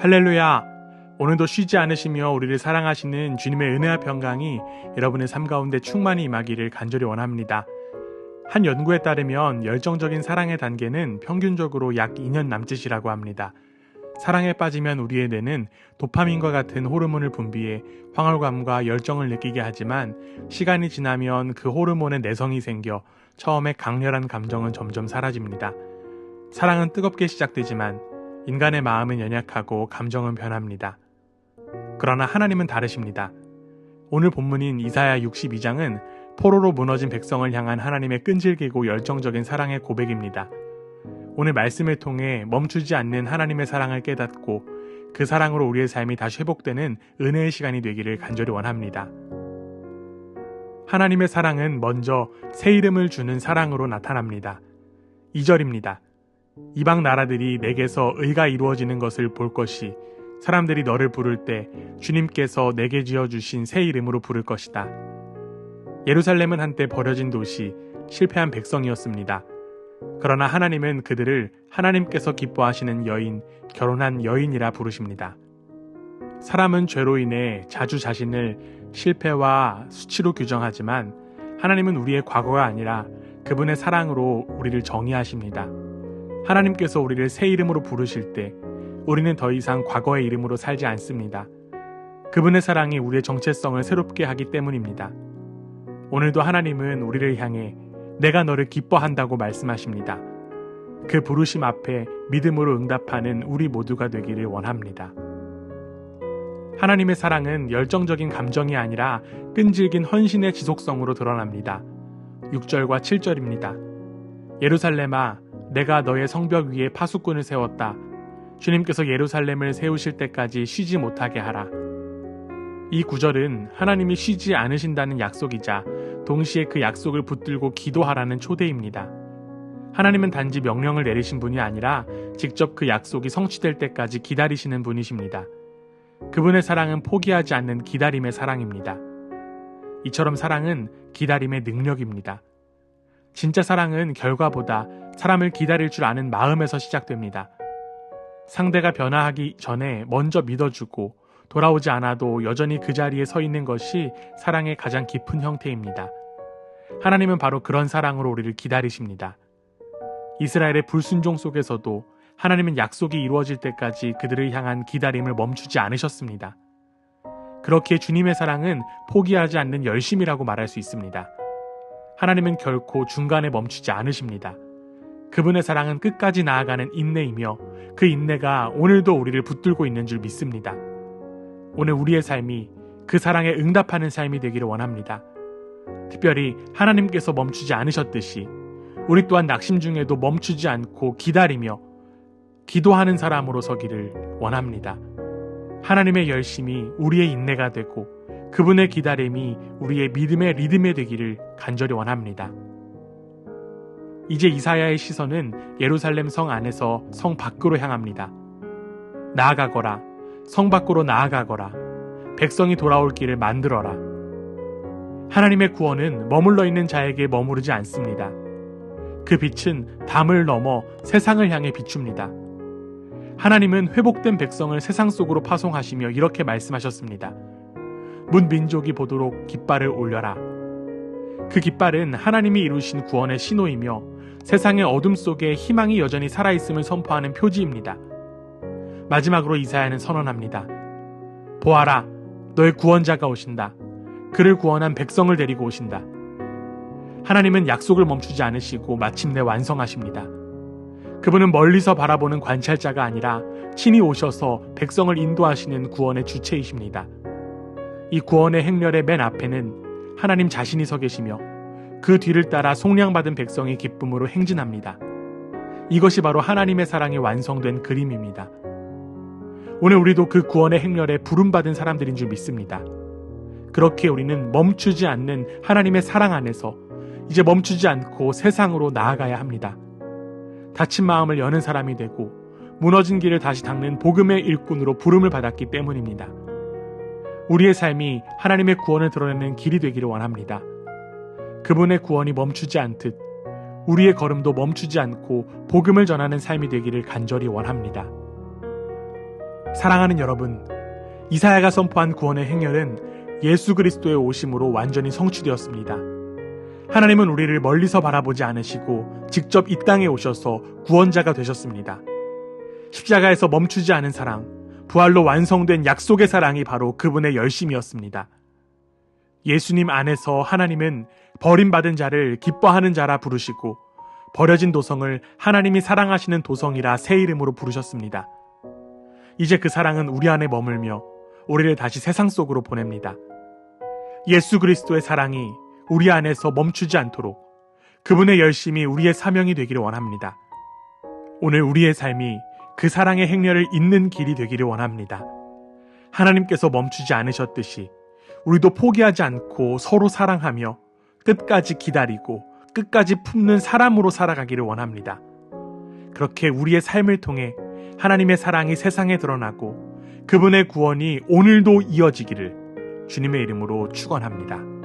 할렐루야! 오늘도 쉬지 않으시며 우리를 사랑하시는 주님의 은혜와 평강이 여러분의 삶 가운데 충만히 임하기를 간절히 원합니다. 한 연구에 따르면 열정적인 사랑의 단계는 평균적으로 약 2년 남짓이라고 합니다. 사랑에 빠지면 우리의 뇌는 도파민과 같은 호르몬을 분비해 황홀감과 열정을 느끼게 하지만 시간이 지나면 그 호르몬의 내성이 생겨 처음에 강렬한 감정은 점점 사라집니다. 사랑은 뜨겁게 시작되지만 인간의 마음은 연약하고 감정은 변합니다. 그러나 하나님은 다르십니다. 오늘 본문인 이사야 62장은 포로로 무너진 백성을 향한 하나님의 끈질기고 열정적인 사랑의 고백입니다. 오늘 말씀을 통해 멈추지 않는 하나님의 사랑을 깨닫고 그 사랑으로 우리의 삶이 다시 회복되는 은혜의 시간이 되기를 간절히 원합니다. 하나님의 사랑은 먼저 새 이름을 주는 사랑으로 나타납니다. 2절입니다. 이방 나라들이 내게서 의가 이루어지는 것을 볼 것이 사람들이 너를 부를 때 주님께서 내게 지어주신 새 이름으로 부를 것이다. 예루살렘은 한때 버려진 도시, 실패한 백성이었습니다. 그러나 하나님은 그들을 하나님께서 기뻐하시는 여인, 결혼한 여인이라 부르십니다. 사람은 죄로 인해 자주 자신을 실패와 수치로 규정하지만 하나님은 우리의 과거가 아니라 그분의 사랑으로 우리를 정의하십니다. 하나님께서 우리를 새 이름으로 부르실 때 우리는 더 이상 과거의 이름으로 살지 않습니다. 그분의 사랑이 우리의 정체성을 새롭게 하기 때문입니다. 오늘도 하나님은 우리를 향해 내가 너를 기뻐한다고 말씀하십니다. 그 부르심 앞에 믿음으로 응답하는 우리 모두가 되기를 원합니다. 하나님의 사랑은 열정적인 감정이 아니라 끈질긴 헌신의 지속성으로 드러납니다. 6절과 7절입니다. 예루살렘아, 내가 너의 성벽 위에 파수꾼을 세웠다. 주님께서 예루살렘을 세우실 때까지 쉬지 못하게 하라. 이 구절은 하나님이 쉬지 않으신다는 약속이자 동시에 그 약속을 붙들고 기도하라는 초대입니다. 하나님은 단지 명령을 내리신 분이 아니라 직접 그 약속이 성취될 때까지 기다리시는 분이십니다. 그분의 사랑은 포기하지 않는 기다림의 사랑입니다. 이처럼 사랑은 기다림의 능력입니다. 진짜 사랑은 결과보다 사람을 기다릴 줄 아는 마음에서 시작됩니다. 상대가 변화하기 전에 먼저 믿어주고 돌아오지 않아도 여전히 그 자리에 서 있는 것이 사랑의 가장 깊은 형태입니다. 하나님은 바로 그런 사랑으로 우리를 기다리십니다. 이스라엘의 불순종 속에서도 하나님은 약속이 이루어질 때까지 그들을 향한 기다림을 멈추지 않으셨습니다. 그렇기에 주님의 사랑은 포기하지 않는 열심이라고 말할 수 있습니다. 하나님은 결코 중간에 멈추지 않으십니다. 그분의 사랑은 끝까지 나아가는 인내이며 그 인내가 오늘도 우리를 붙들고 있는 줄 믿습니다. 오늘 우리의 삶이 그 사랑에 응답하는 삶이 되기를 원합니다. 특별히 하나님께서 멈추지 않으셨듯이 우리 또한 낙심 중에도 멈추지 않고 기다리며 기도하는 사람으로 서기를 원합니다. 하나님의 열심이 우리의 인내가 되고 그분의 기다림이 우리의 믿음의 리듬이 되기를 간절히 원합니다. 이제 이사야의 시선은 예루살렘 성 안에서 성 밖으로 향합니다. 나아가거라, 성 밖으로 나아가거라, 백성이 돌아올 길을 만들어라. 하나님의 구원은 머물러 있는 자에게 머무르지 않습니다. 그 빛은 담을 넘어 세상을 향해 비춥니다. 하나님은 회복된 백성을 세상 속으로 파송하시며 이렇게 말씀하셨습니다. 문 민족이 보도록 깃발을 올려라. 그 깃발은 하나님이 이루신 구원의 신호이며 세상의 어둠 속에 희망이 여전히 살아있음을 선포하는 표지입니다. 마지막으로 이사야는 선언합니다. 보아라, 너의 구원자가 오신다. 그를 구원한 백성을 데리고 오신다. 하나님은 약속을 멈추지 않으시고 마침내 완성하십니다. 그분은 멀리서 바라보는 관찰자가 아니라 친히 오셔서 백성을 인도하시는 구원의 주체이십니다. 이 구원의 행렬의 맨 앞에는 하나님 자신이 서 계시며 그 뒤를 따라 속량받은 백성이 기쁨으로 행진합니다. 이것이 바로 하나님의 사랑이 완성된 그림입니다. 오늘 우리도 그 구원의 행렬에 부름받은 사람들인 줄 믿습니다. 그렇게 우리는 멈추지 않는 하나님의 사랑 안에서 이제 멈추지 않고 세상으로 나아가야 합니다. 다친 마음을 여는 사람이 되고 무너진 길을 다시 닦는 복음의 일꾼으로 부름을 받았기 때문입니다. 우리의 삶이 하나님의 구원을 드러내는 길이 되기를 원합니다. 그분의 구원이 멈추지 않듯 우리의 걸음도 멈추지 않고 복음을 전하는 삶이 되기를 간절히 원합니다. 사랑하는 여러분, 이사야가 선포한 구원의 행렬은 예수 그리스도의 오심으로 완전히 성취되었습니다. 하나님은 우리를 멀리서 바라보지 않으시고 직접 이 땅에 오셔서 구원자가 되셨습니다. 십자가에서 멈추지 않은 사랑, 부활로 완성된 약속의 사랑이 바로 그분의 열심이었습니다. 예수님 안에서 하나님은 버림받은 자를 기뻐하는 자라 부르시고 버려진 도성을 하나님이 사랑하시는 도성이라 새 이름으로 부르셨습니다. 이제 그 사랑은 우리 안에 머물며 우리를 다시 세상 속으로 보냅니다. 예수 그리스도의 사랑이 우리 안에서 멈추지 않도록 그분의 열심이 우리의 사명이 되기를 원합니다. 오늘 우리의 삶이 그 사랑의 행렬을 잇는 길이 되기를 원합니다. 하나님께서 멈추지 않으셨듯이 우리도 포기하지 않고 서로 사랑하며 끝까지 기다리고 끝까지 품는 사람으로 살아가기를 원합니다. 그렇게 우리의 삶을 통해 하나님의 사랑이 세상에 드러나고 그분의 구원이 오늘도 이어지기를 주님의 이름으로 축원합니다.